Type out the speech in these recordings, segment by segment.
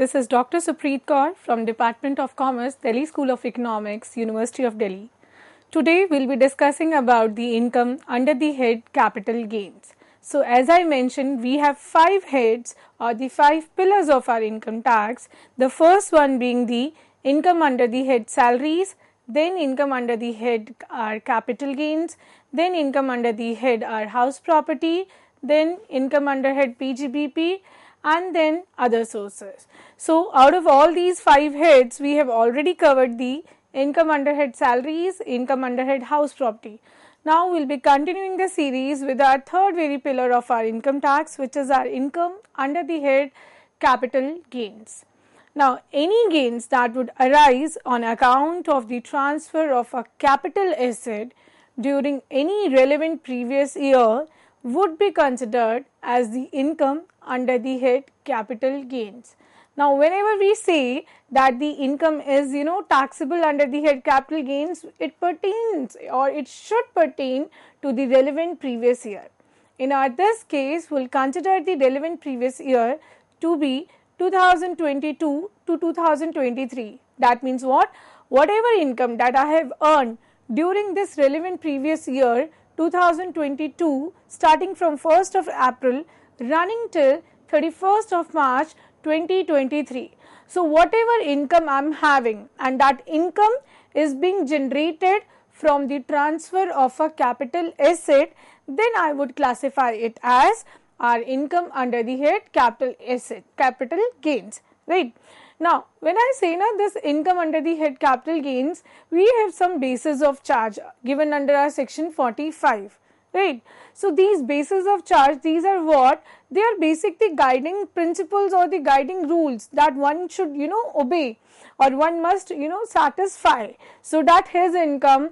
this is Dr. Supreet Kaur from Department of Commerce, Delhi School of Economics, University of Delhi. Today we'll be discussing about the income under the head capital gains. So as I mentioned, we have 5 heads or the 5 pillars of our income tax. The first one being the income under the head salaries, then income under the head are capital gains, then income under the head are house property, then income under head PGBP, and then other sources. So out of all these 5 heads, we have already covered the income under head salaries, income under head house property. Now we will be continuing the series with our third very pillar of our income tax, which is our income under the head capital gains. Now any gains that would arise on account of the transfer of a capital asset during any relevant previous year would be considered as the income under the head capital gains. Now whenever we say that the income is taxable under the head capital gains, it pertains or it should pertain to the relevant previous year. In this case, we will consider the relevant previous year to be 2022 to 2023. That means what? Whatever income that I have earned during this relevant previous year 2022, starting from 1st of April running till 31st of March 2023. So whatever income I am having, and that income is being generated from the transfer of a capital asset, then I would classify it as our income under the head capital asset, capital gains, right? Now, when I say this income under the head capital gains, we have some bases of charge given under our section 45, right? So, these bases of charge, these are what? They are basically guiding principles or the guiding rules that one should, obey, or one must, satisfy, so that his income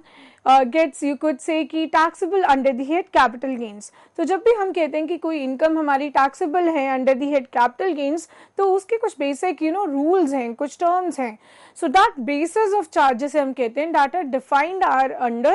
gets, you could say, कि taxable under the head capital gains. तो जब भी हम कहते हैं कि कोई income हमारी taxable है under the head capital gains, तो उसके कुछ basic rules हैं, कुछ terms हैं. So that basis of charges हम कहते हैं that are defined are under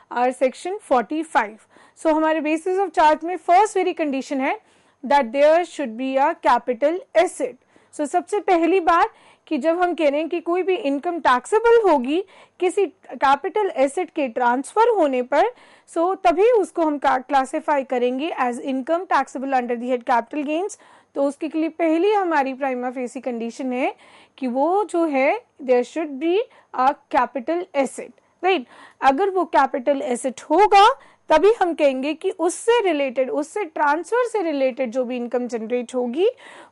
our section 45. So हमारे basis of charge में first very condition है that there should be a capital asset. So सबसे पहली बात कि जब हम कह रहे हैं कि कोई भी इनकम टैक्सेबल होगी किसी कैपिटल एसेट के ट्रांसफर होने पर, सो तभी उसको हम क्लासिफाई करेंगे as income taxable under the head capital gains. तो उसके लिए पहली हमारी प्राइमा फेसी कंडीशन है कि वो जो है there should be a capital asset, right. अगर वो कैपिटल एसेट होगा तभी हम कहेंगे कि उससे रिलेटेड, उससे ट्रांसफर से रिलेटेड जो भी इनकम जनरेट होगी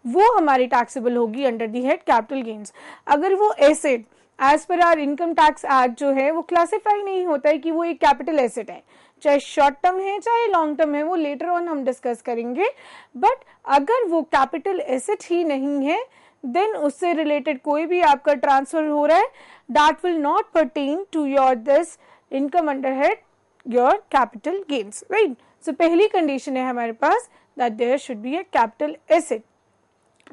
वो हमारी टैक्सेबल होगी under the head capital gains. अगर वो asset as per our income tax act जो है वो क्लासिफाई नहीं होता है कि वो एक कैपिटल एसेट है, चाहे शॉर्ट टर्म है चाहे लॉन्ग टर्म है, वो लेटर ऑन हम डिस्कस करेंगे. बट अगर वो कैपिटल एसेट ही नहीं है देन उससे रिलेटेड कोई भी आपका ट्रांसफर हो रहा है, that will not pertain to your this income under head your capital gains, right? So पहली condition है हमारे पास that there should be a capital asset.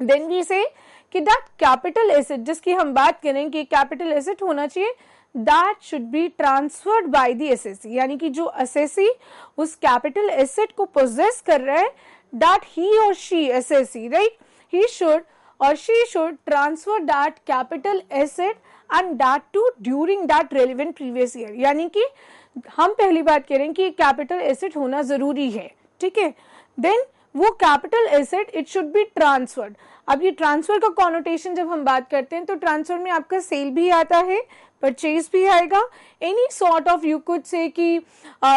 Then we say कि that capital asset जिसकी हम बात करें कि capital asset होना चाहिए, that should be transferred by the assessee. यानी कि जो assessee उस capital asset को possess कर रहा है, that he or she assessee, right? He should or she should transfer that capital asset and that too during that relevant previous year. यानी कि हम पहली बात करें कि कैपिटल एसेट होना जरूरी है, ठीक है. देन वो capital asset it should be transferred. अब ये ट्रांसफर का कॉनोटेशन जब हम बात करते हैं तो ट्रांसफर में आपका सेल भी आता है, परचेज भी आएगा, any sort of you could say कि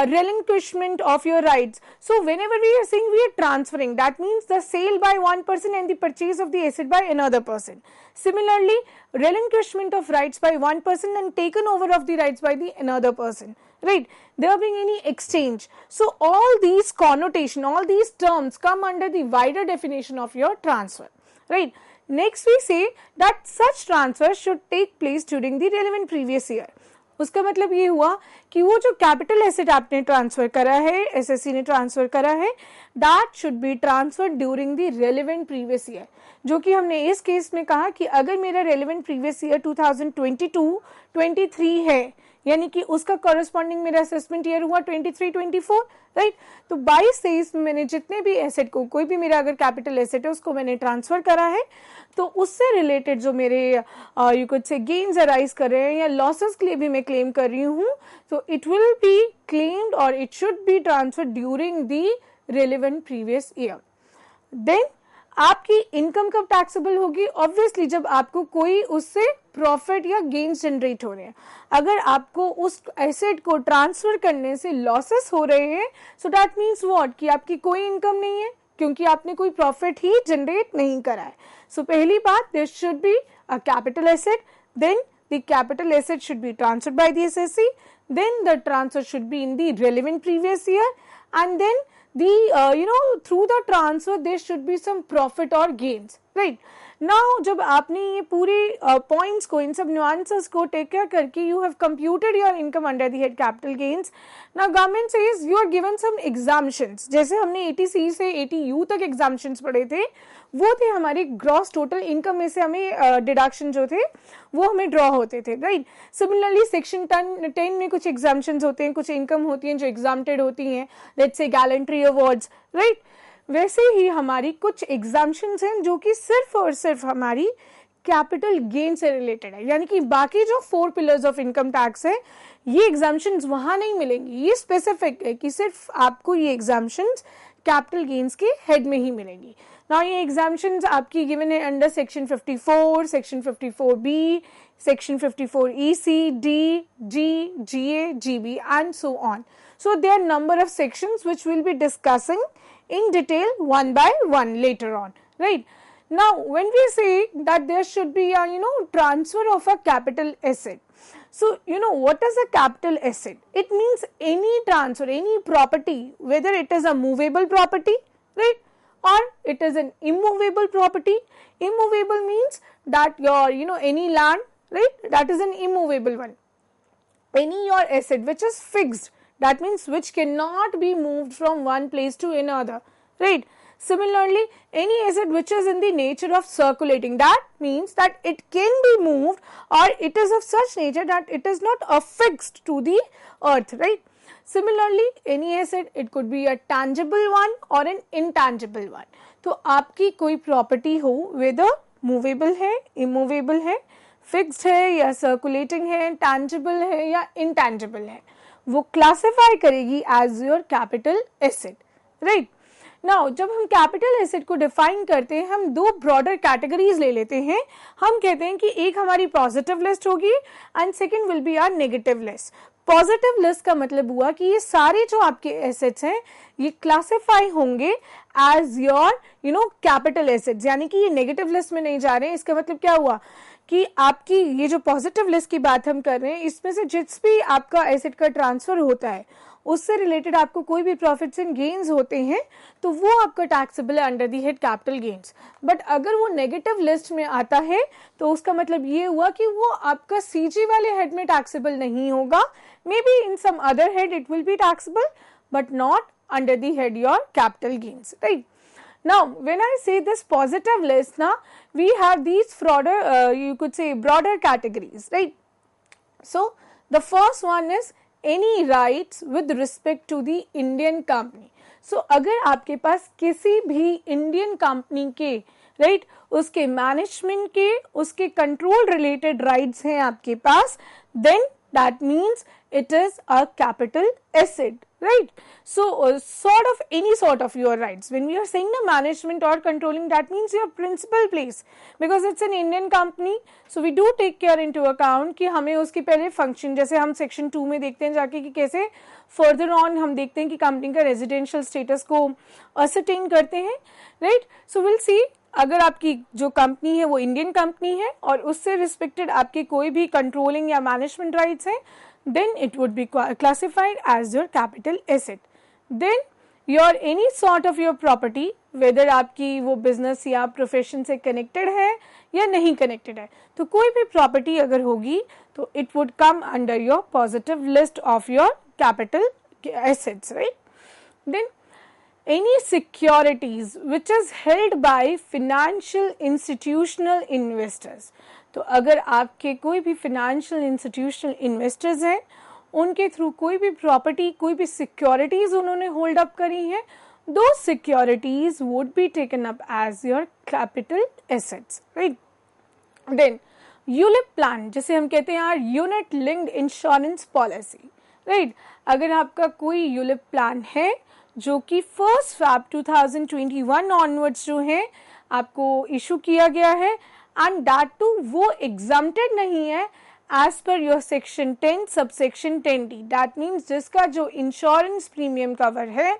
relinquishment of your rights. So whenever we are saying we are transferring, that means the sale by one person and the purchase of the asset by another person. Similarly, relinquishment of rights by one person and taken over of the rights by the another person, right? There being any exchange. So all these connotation, all these terms come under the wider definition of your transfer, right? Next we say that such transfer should take place during the relevant previous year. उसका मतलब ये हुआ कि वो जो capital asset आपने transfer करा है, एसएससी ने ट्रांसफर करा है, that should be transferred during the relevant previous year. जो कि हमने इस केस में कहा कि अगर मेरा रेलेवेंट प्रीवियस ईयर 2022-23 है यानी कि उसका कॉरेस्पॉन्डिंग मेरा असेसमेंट ईयर हुआ 23-24, राइट। तो 22-23 में मैंने जितने भी एसेट को, कोई भी मेरा अगर कैपिटल एसेट है उसको मैंने ट्रांसफर करा है, तो उससे रिलेटेड जो मेरे you could say gains arise कर रहे हैं या लॉसेस के लिए भी मैं क्लेम कर रही हूँ, तो इट विल बी क्लेम्ड और it should be transfer during the relevant previous year. Then आपकी इनकम कब टैक्सेबल होगी? ऑब्वियसली जब आपको कोई उससे प्रॉफिट या गेन्स जनरेट हो रहे हैं। अगर आपको उस एसेट को ट्रांसफर करने से लॉसेस हो रहे हैं, सो दैट मीन्स व्हाट, कि आपकी कोई इनकम नहीं है, क्योंकि आपने कोई प्रॉफिट ही जनरेट नहीं करा है। सो पहली बात, there should be a capital asset, then the capital asset should be transferred by the SSC, then the transfer should be in the relevant previous year, and then the through the transfer there should be some profit or gains, right? Now जब आपने ये पूरे points को, इन सब nuances को take care करके you have computed your income under the head capital gains, now government says you are given some exemptions। जैसे हमने 80C से 80U तक exemptions पढ़े थे, वो थे हमारी ग्रॉस टोटल इनकम में से हमें डिडक्शन जो थे वो हमें ड्रॉ होते थे, राइट। सिमिलरली सेक्शन 10 में कुछ एग्जाम्पशंस होते हैं, कुछ इनकम होती हैं जो एग्जाम्प्टेड होती हैं, let's say gallantry awards, right. वैसे ही हमारी कुछ एग्जाम्पशंस हैं जो कि सिर्फ और सिर्फ हमारी कैपिटल गेन से रिलेटेड है, यानी कि बाकी जो 4 पिलर्स ऑफ इनकम टैक्स है ये एग्जाम्पशंस वहां नहीं मिलेंगी। ये स्पेसिफिक है कि सिर्फ आपको ये एग्जाम्पशंस कैपिटल गेन्स के हेड में ही मिलेंगी। नाउ ये एग्जाम्पशंस आपकी गिवन है under section 54, section 54B, section 54EC, D, G, GA, GB and so on. So there are number of sections which we'll be discussing in detail one by one later on, right? Now when we say that there should be a transfer of a capital asset, so what is a capital asset? It means any transfer, any property, whether it is a movable property, right, or it is an immovable property. Immovable means that your any land, right, that is an immovable one. Any your asset which is fixed, that means which cannot be moved from one place to another, right. Similarly, any asset which is in the nature of circulating, that means that it can be moved or it is of such nature that it is not affixed to the earth, right. Similarly, any asset, it could be a tangible one or an intangible one. तो आपकी कोई property हो, whether movable है, immovable है, fixed है या circulating है, tangible है या intangible है, वो क्लासिफाई करेगी as your capital asset, right. Now जब हम कैपिटल एसेट को डिफाइन करते हैं, हम 2 ब्रॉडर कैटेगरीज ले लेते हैं। हम कहते हैं कि एक हमारी पॉजिटिव लिस्ट होगी and second will be our negative list. Positive list का मतलब हुआ कि ये सारे जो आपके एसेट्स हैं ये क्लासिफाई होंगे एज योर कैपिटल एसेट्स, यानी कि ये नेगेटिव लिस्ट में नहीं जा रहे हैं। इसका मतलब क्या हुआ कि आपकी ये जो पॉजिटिव लिस्ट की बात हम कर रहे हैं, इसमें से जिस भी आपका एसेट का ट्रांसफर होता है उससे रिलेटेड आपको कोई भी प्रॉफिट्स एंड गेन्स होते हैं तो वो आपका टैक्सेबल है under the head capital gains. But अगर वो नेगेटिव लिस्ट में आता है तो उसका मतलब ये हुआ कि वो आपका सीजी वाले हेड में टैक्सेबल नहीं होगा। May be in some other head it will be taxable but not under the head your capital gains, right. Now, when I say this positive list, now we have these you could say broader categories, right? So, the first one is any rights with respect to the Indian company. So, अगर आपके पास किसी भी Indian company के right उसके management के उसके control related rights हैं आपके पास, then that means it is a capital asset, right? So any sort of your rights, when we are saying the management or controlling, that means your principal place, because it's an Indian company, so we do take care into account कि हमें उसकी पहले function, जैसे हम section 2 में देखते हैं जाके कि कैसे फर्दर ऑन हम देखते हैं कि कंपनी का रेजिडेंशियल स्टेटस को असरटेन करते हैं, राइट। सो विल सी, अगर आपकी जो कंपनी है वो इंडियन कंपनी है और उससे रिस्पेक्टेड आपके कोई भी कंट्रोलिंग या मैनेजमेंट राइट्स हैं, then it would be classified as your capital asset. Then your any sort of your property, whether आपकी वो business या profession से connected है या नहीं connected है, तो कोई भी property अगर होगी तो it would come under your positive list of your capital assets, right? Then any securities which is held by financial institutional investors. तो अगर आपके कोई भी फाइनेंशियल इंस्टीट्यूशनल इन्वेस्टर्स हैं, उनके थ्रू कोई भी प्रॉपर्टी, कोई भी सिक्योरिटीज उन्होंने होल्ड अप करी हैं, those securities would be taken up as your capital assets, right? Then ULIP plan, जिसे हम कहते हैं यार unit linked insurance policy, right? अगर आपका कोई यूलिप प्लान है जो कि 1 Feb 2021 ऑनवर्ड्स जो है आपको इशू किया गया है, एंड दैट टू वो एग्जम्प्टेड नहीं है as per your section 10 subsection 10D, that means जिसका जो इंश्योरेंस प्रीमियम कवर है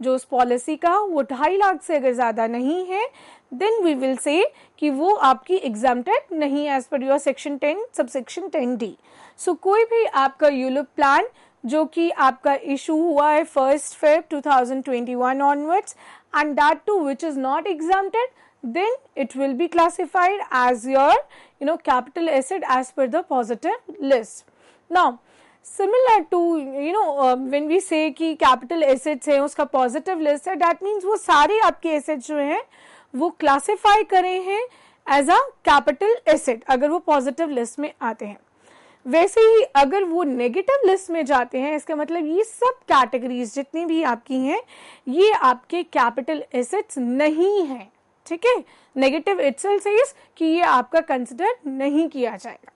जो उस पॉलिसी का वो 2.5 लाख से अगर ज़्यादा नहीं है, देन वी विल से कि वो आपकी एग्जम्प्टेड नहीं as per your section 10 subsection 10D. सो कोई भी आपका यूलिप प्लान जो कि आपका इशू हुआ है 1 Feb 2021 onwards and that too which is not exempted, then it will be classified as your capital asset as per the positive list. Now similar to when we say कि capital assets है उसका positive list है, that means वो सारे आपके assets जो हैं वो classify करे हैं as a capital asset अगर वो positive list में आते हैं. वैसे ही अगर वो नेगेटिव लिस्ट में जाते हैं, इसका मतलब ये सब कैटेगरीज जितनी भी आपकी हैं ये आपके कैपिटल एसेट्स नहीं है, ठीक है? नेगेटिव इटसेल्फ सेज कि ये आपका कंसिडर नहीं किया जाएगा.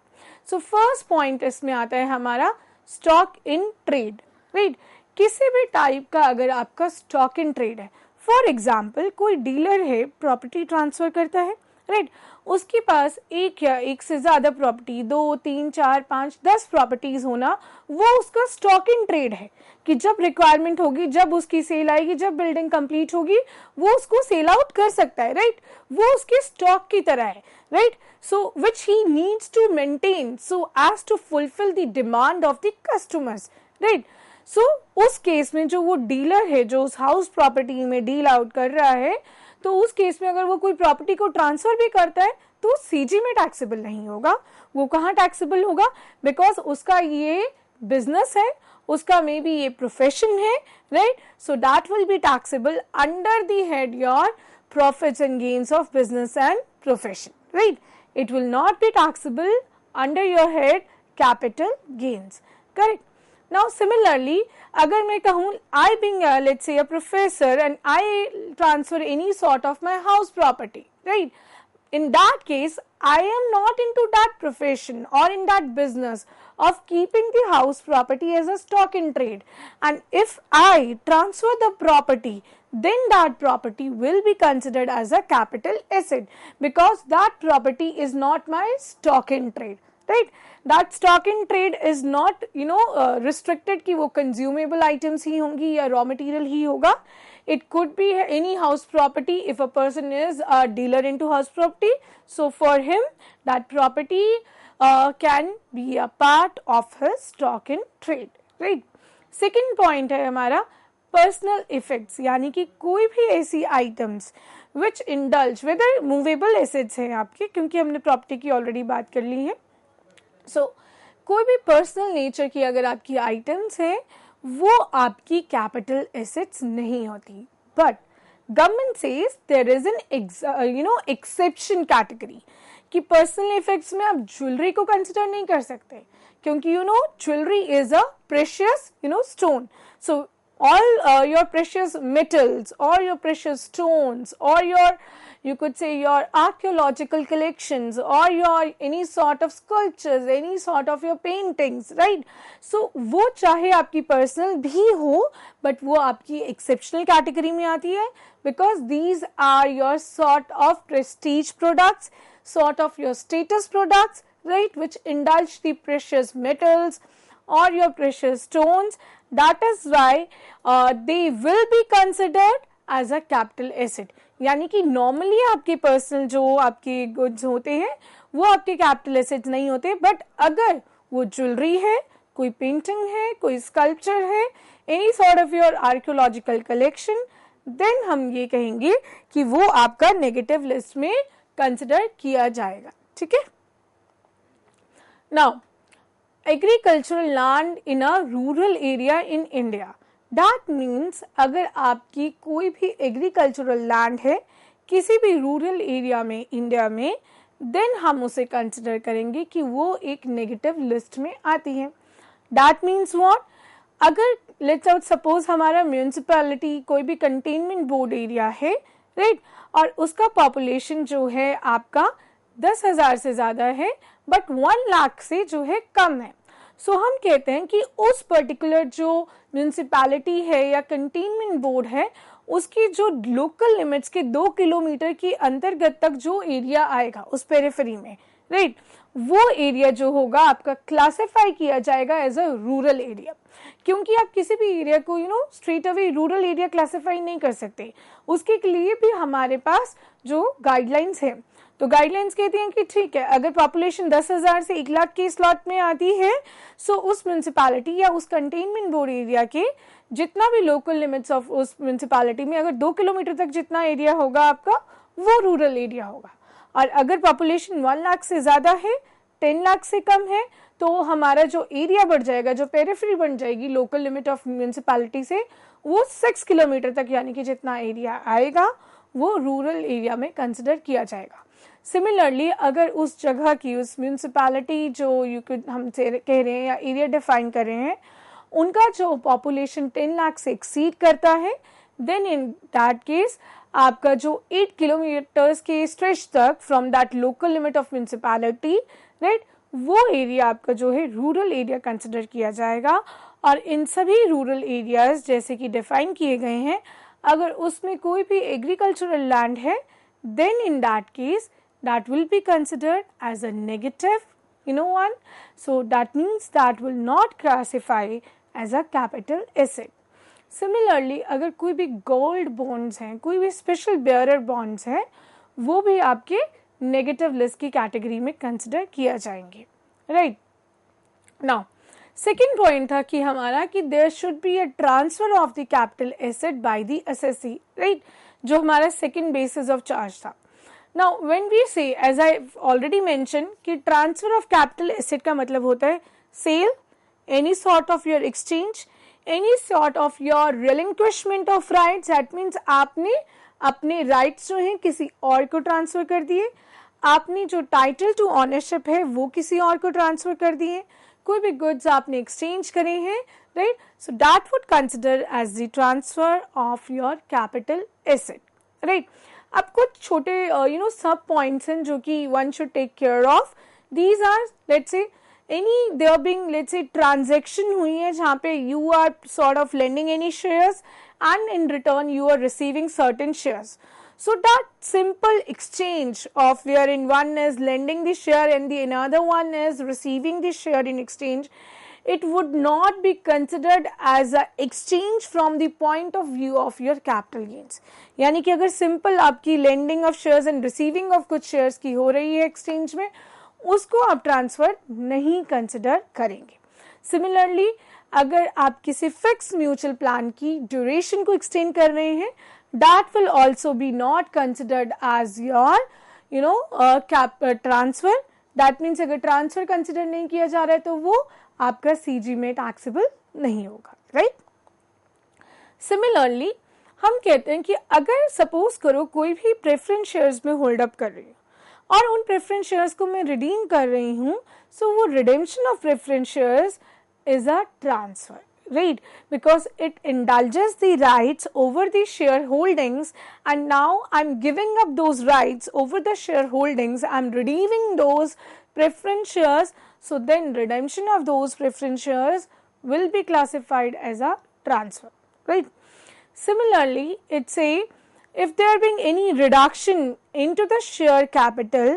सो फर्स्ट पॉइंट इसमें आता है हमारा स्टॉक इन ट्रेड, राइट? किसी भी टाइप का अगर आपका स्टॉक इन ट्रेड है, फॉर एग्जाम्पल कोई डीलर है प्रॉपर्टी ट्रांसफर करता है, राइट? उसके पास एक या एक से ज्यादा प्रॉपर्टी, 2, 3, 4, 5, 10 प्रॉपर्टीज होना वो उसका स्टॉक इन ट्रेड है कि जब रिक्वायरमेंट होगी, जब उसकी सेल आएगी, जब बिल्डिंग कंप्लीट होगी वो उसको सेल आउट कर सकता है, राइट? वो उसके स्टॉक की तरह है, right? So which he needs to maintain so as to fulfil the demand of the customers, right? So उस केस में जो वो डीलर है जो उस हाउस प्रॉपर्टी में डील आउट कर रहा है, तो उस केस में अगर वो कोई प्रॉपर्टी को ट्रांसफर भी करता है तो सीजी में टैक्सेबल नहीं होगा. वो कहाँ टैक्सेबल होगा? बिकॉज उसका ये बिजनेस है, उसका मे बी ये प्रोफेशन है, right? So that will be taxable under the head your profits and gains of business and profession, right? It will not be taxable under your head capital gains, correct? Now similarly, अगर मैं कहूँ I being let's say a professor and I transfer any sort of my house property, right? In that case, I am not into that profession or in that business of keeping the house property as a stock in trade. And if I transfer the property, then that property will be considered as a capital asset because that property is not my stock in trade, right? That stock in trade is not restricted कि वो consumable items ही होंगी या raw material ही होगा. It could be any house property if a person is a dealer into house property. So for him that property can be a part of his stock in trade, right? Second point है हमारा personal effects, यानी कि कोई भी ऐसी items which indulge whether movable assets हैं आपके, क्योंकि हमने property की already बात कर ली है. कोई भी पर्सनल नेचर की अगर आपकी आइटम्स है वो आपकी कैपिटल एसेट्स नहीं होती. But government says there is an exception category कि पर्सनल इफेक्ट्स में आप ज्वेलरी को कंसिडर नहीं कर सकते क्योंकि jewellery is a precious stone. So all your precious metals or your precious stones or you could say your archaeological collections or your any sort of sculptures, any sort of your paintings, right? So वो चाहे आपकी personal भी हो but वो आपकी exceptional category में आती है because these are your sort of prestige products, sort of your status products, right, which indulge the precious metals or your precious stones. That is why they will be considered as a capital asset. यानी कि normally आपके personal जो आपके goods होते हैं वो आपके capital assets नहीं होते, बट अगर वो ज्वेलरी है, कोई पेंटिंग है, कोई स्कल्पचर है, any sort of your archaeological collection, then हम ये कहेंगे कि वो आपका नेगेटिव लिस्ट में कंसिडर किया जाएगा. ठीक है. Now agricultural land in a rural area in India, that means अगर आपकी कोई भी एग्रीकल्चरल लैंड है किसी भी रूरल एरिया में इंडिया में, देन हम उसे कंसिडर करेंगे कि वो एक नेगेटिव लिस्ट में आती है। दैट मीन्स व्हाट, अगर लेट्स सपोज हमारा म्यूनिसिपैलिटी कोई भी कंटेनमेंट बोर्ड एरिया है, राइट, और उसका पॉपुलेशन जो है आपका 10,000 से ज़्यादा है बट 1 लाख से जो है कम है, सो हम कहते हैं कि उस पर्टिकुलर जो म्यूनिसिपैलिटी है या कंटेनमेंट बोर्ड है उसकी जो लोकल लिमिट्स के 2 किलोमीटर के अंतर्गत तक जो एरिया आएगा उस पेरिफेरी में, राइट, वो एरिया जो होगा आपका क्लासिफाई किया जाएगा एज अ रूरल एरिया। क्योंकि आप किसी भी एरिया को straight away rural area classify नहीं कर सकते, उसके लिए भी हमारे पास जो गाइडलाइंस है, तो गाइडलाइंस कहती हैं कि ठीक है, अगर पॉपुलेशन 10,000 से 1 लाख के स्लॉट में आती है, सो उस म्यूनिसिपैलिटी या उस कंटेनमेंट बोर्ड एरिया के जितना भी लोकल लिमिट्स ऑफ उस म्यूनिसिपैलिटी में अगर 2 किलोमीटर तक जितना एरिया होगा आपका वो रूरल एरिया होगा। और अगर पॉपुलेशन 1 लाख से ज़्यादा है, 10 लाख से कम है, तो हमारा जो एरिया बढ़ जाएगा, जो पेरिफेरी बन जाएगी लोकल लिमिट ऑफ म्यूनिसिपैलिटी से, वो 6 किलोमीटर तक यानी कि जितना एरिया आएगा वो रूरल एरिया में कंसिडर किया जाएगा। सिमिलरली अगर उस जगह की उस म्यूनिसिपैलिटी जो हम कह रहे हैं या एरिया डिफाइन कर रहे हैं उनका जो पॉपुलेशन 10 लाख से एक्सीड करता है, देन इन दैट केस आपका जो 8 किलोमीटर्स के स्ट्रेच तक from that local limit of municipality, right, वो एरिया आपका जो है रूरल एरिया कंसिडर किया जाएगा। और इन सभी रूरल एरियाज जैसे कि डिफाइन किए गए हैं, अगर उसमें कोई भी एग्रीकल्चरल लैंड है, then in that case that will be considered as a negative one, so that means that will not classify as a capital asset. Similarly अगर कोई भी गोल्ड बॉन्ड्स हैं, कोई भी स्पेशल बेयरर बॉन्ड्स हैं, वो भी आपके नेगेटिव लिस्ट की कैटेगरी में कंसिडर किया जाएंगे, राइट। नाउ सेकेंड पॉइंट था कि हमारा कि there should be a transfer of the capital asset by the assessee, right, जो हमारा सेकेंड बेसिस ऑफ चार्ज था। Now when we say, as I already mentioned, कि transfer of capital asset का मतलब होता है sale, any sort of your exchange, any sort of your relinquishment of rights, that means आपने अपने rights जो हैं किसी और को transfer कर दिए, आपने जो title to ownership है वो किसी और को transfer कर दिए, कोई भी goods आपने exchange करे हैं, right, so that would consider as the transfer of your capital asset, right। अब कुछ छोटे सब पॉइंट्स हैं जो कि one should take care of. These are let's say any there being let's say transaction हुई है जहाँ पे you are sort of lending any shares and in return you are receiving certain shares. So that simple exchange of wherein one is lending the share and the another one is receiving the share in exchange, it would not be considered as a exchange from the point of view of your capital gains. यानी कि अगर simple आपकी lending of shares and receiving of कुछ shares की हो रही है exchange में, उसको आप transfer नहीं consider करेंगे. Similarly, अगर आप किसी fixed mutual plan की duration को extend कर रहे हैं, that will also be not considered as your transfer. That means अगर transfer consider नहीं किया जा रहा है तो वो आपका CG में taxable नहीं होगा, right? Similarly, हम कहते हैं कि अगर suppose करो कोई भी preference shares में hold up कर रही हूँ और उन preference shares को मैं redeem कर रही हूँ, so वो redemption of preference shares is a transfer, right? Because it indulges the rights over the shareholdings and now I'm giving up those rights over the shareholdings, I'm redeeming those preference shares, so then redemption of those preference shares will be classified as a transfer, right? Similarly, it say if there being any reduction into the share capital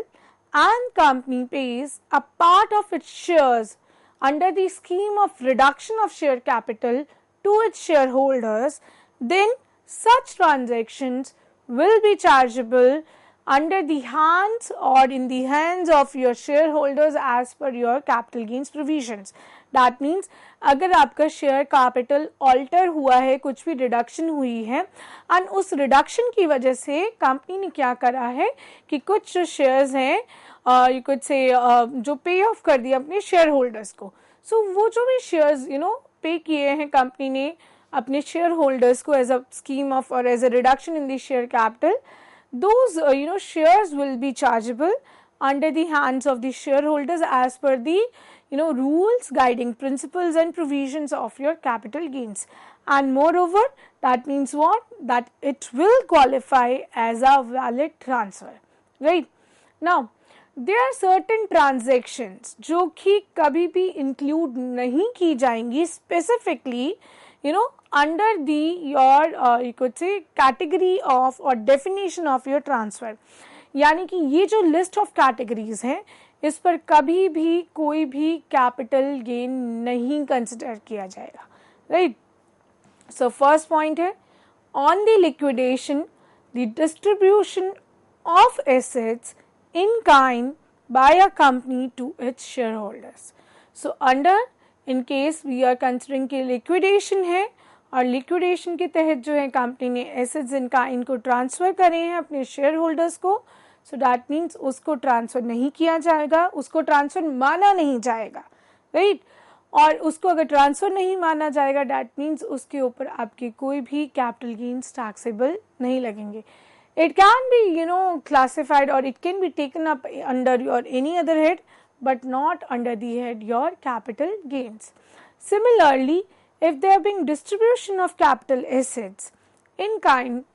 and company pays a part of its shares under the scheme of reduction of share capital to its shareholders, then such transactions will be chargeable under the hands or in the hands of your shareholders as per your capital gains provisions. That means अगर आपका share capital alter हुआ है, कुछ भी reduction हुई है and उस reduction की वजह से कंपनी ने क्या करा है कि कुछ जो शेयर्स हैं यू कुड से जो पे ऑफ कर दिया अपने शेयर होल्डर्स को, सो वो जो भी शेयर्स पे किए हैं कंपनी ने अपने शेयर होल्डर्स को एज अ स्कीम ऑफ और as a reduction in the share capital, those shares will be chargeable under the hands of the shareholders as per the rules, guiding principles and provisions of your capital gains. And moreover, that means what? That it will qualify as a valid transfer, right? Now, there are certain transactions जो कि कभी भी include नहीं की जाएंगी specifically under your you could say category of or definition of your transfer. यानी कि ये जो list of categories हैं इस पर कभी भी कोई भी capital gain नहीं consider किया जाएगा, right? So first point है, on the liquidation, the distribution of assets in kind by a company to its shareholders. So under in case we are considering कि liquidation है और liquidation के तहत जो है कंपनी ने assets in kind को ट्रांसफ़र करे हैं अपने shareholders को, so that means उसको ट्रांसफ़र नहीं किया जाएगा, उसको ट्रांसफ़र माना नहीं जाएगा, right? और उसको अगर ट्रांसफ़र नहीं माना जाएगा that means उसके ऊपर आपके कोई भी capital gains taxable नहीं लगेंगे. It can be classified or it can be taken up under your any other head but not under the head your capital gains. Similarly, if there being distribution of capital assets in kind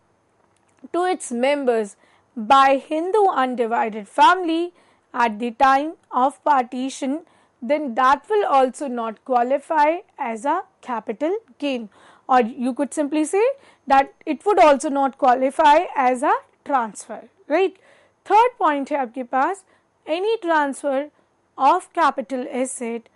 to its members by Hindu undivided family at the time of partition, then that will also not qualify as a capital gain, or you could simply say that it would also not qualify as a transfer, right? Third point है आपके पास, any transfer of capital asset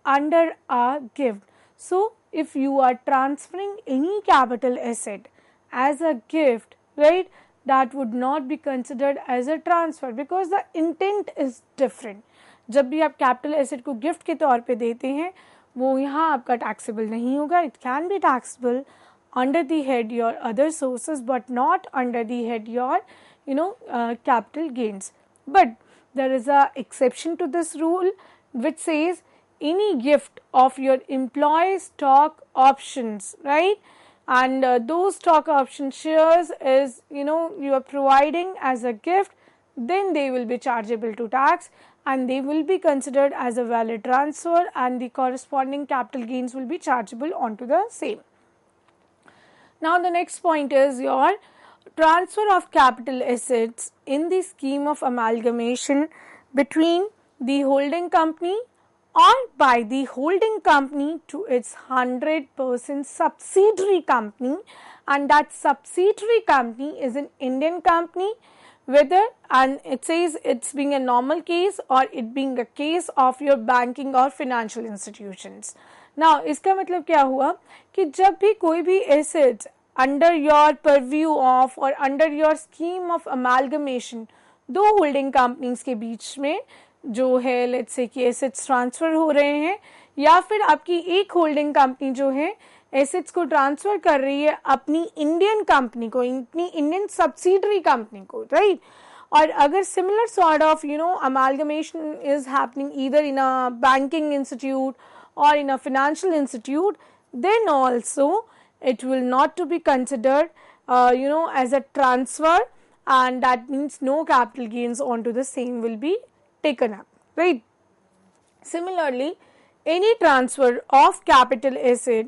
under a gift. So if you are transferring any capital asset as a gift, right, that would not be considered as a transfer because the intent is different. जब भी आप capital asset को gift के तौर पे देते हैं वो यहाँ आपका टैक्सेबल नहीं होगा. It can be taxable under the head your other sources but not under the head your capital gains. But there is a exception to this rule which says any gift of your employee stock options, right, and those stock option shares is you are providing as a gift, then they will be chargeable to tax and they will be considered as a valid transfer and the corresponding capital gains will be chargeable onto the same. Now the next point is your transfer of capital assets in the scheme of amalgamation between the holding company or by the holding company to its 100% subsidiary company, and that subsidiary company is an Indian company, whether and it says it's being a normal case or it being a case of your banking or financial institutions. Now इसका मतलब क्या हुआ कि जब भी कोई भी assets under your purview of or under your scheme of amalgamation दो holding companies के बीच में जो है let's say कि assets transfer हो रहे हैं या फिर आपकी एक holding company जो है assets को transfer कर रही है अपनी Indian company को, अपनी Indian subsidiary company को, right? और अगर similar sort of amalgamation is happening either in a banking institute or in a financial institute, then also it will not to be considered as a transfer, and that means no capital gains onto the same will be taken up, right? Similarly, any transfer of capital asset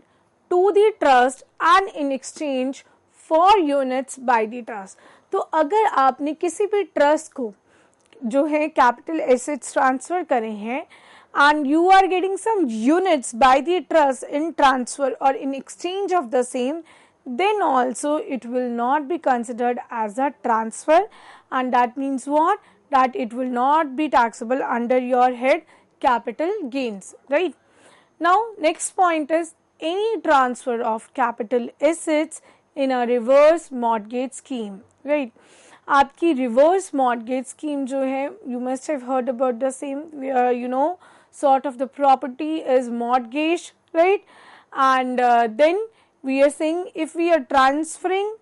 to the trust and in exchange for units by the trust. तो अगर आपने किसी भी trust को जो है capital assets transfer करे हैं and you are getting some units by the trust in transfer or in exchange of the same, then also it will not be considered as a transfer, and that means what? That it will not be taxable under your head capital gains, right? Now next point is any transfer of capital assets in a reverse mortgage scheme, right? आपकी reverse mortgage scheme जो है, you must have heard about the same, sort of the property is mortgaged, right? And then we are saying if we are transferring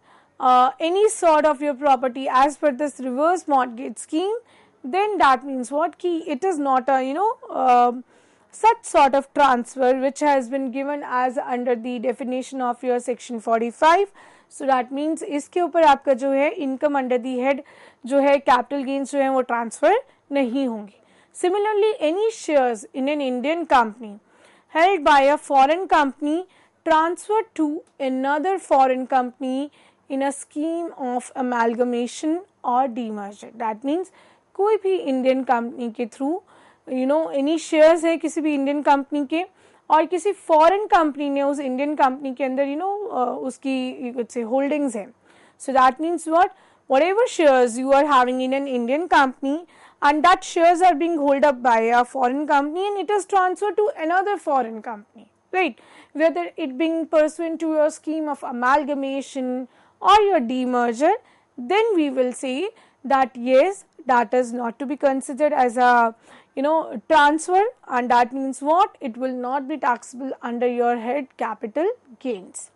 any sort of your property as per this reverse mortgage scheme, then that means what? Ki it is not a such sort of transfer which has been given as under the definition of your section 45. So that means इसके ऊपर आपका जो है income under the head जो है capital gains जो है वो transfer नहीं होंगे. Similarly, any shares in an Indian company held by a foreign company transferred to another foreign company in a scheme of amalgamation or demerger. That means कोई भी Indian company के through any shares है किसी भी Indian company के और किसी foreign company ने उस इंडियन कंपनी के अंदर उसकी कुछ से होल्डिंग्स हैं. So that means whatever shares you are having in an Indian company and that shares are being held up by a foreign company and it is transferred to another foreign company, right? Whether it being pursuant to your scheme of amalgamation or your demerger, then we will say that yes, that is not to be considered as a transfer, and that means what? It will not be taxable under your head capital gains.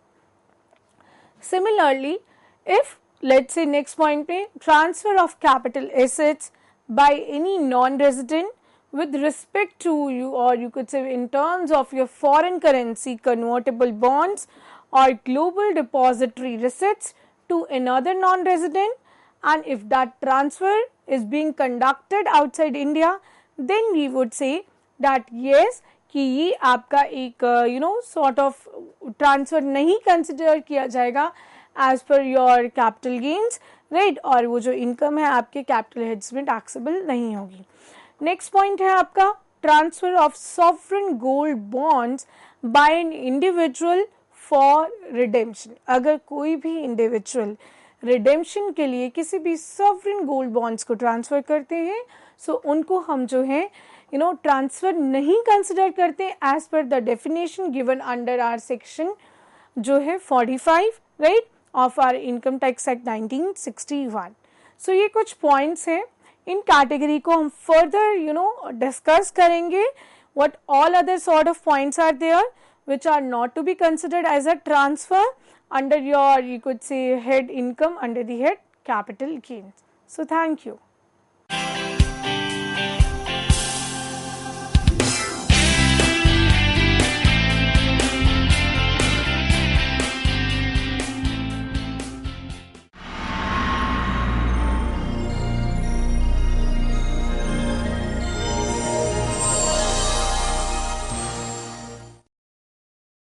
Similarly, if let's say next point पे transfer of capital assets by any non-resident with respect to you, or you could say in terms of your foreign currency convertible bonds or global depository receipts to another non-resident, and if that transfer is being conducted outside India, then we would say that yes कि ये आपका एक sort of transfer नहीं consider किया जाएगा as per your capital gains, right? और वो जो income है आपके capital heads में taxable नहीं होगी. Next point है आपका transfer of sovereign gold bonds by an individual for redemption. अगर कोई भी individual redemption के लिए किसी भी sovereign gold bonds को transfer करते हैं, so उनको हम जो है transfer नहीं consider करते as per the definition given under our section जो है 45, right, of our Income Tax Act 1961. So ये कुछ points हैं. इन कैटेगरी को हम further discuss करेंगे. What all other sort of points are there which are not to be considered as a transfer under your, you could say, head income under the head capital gains. So thank you.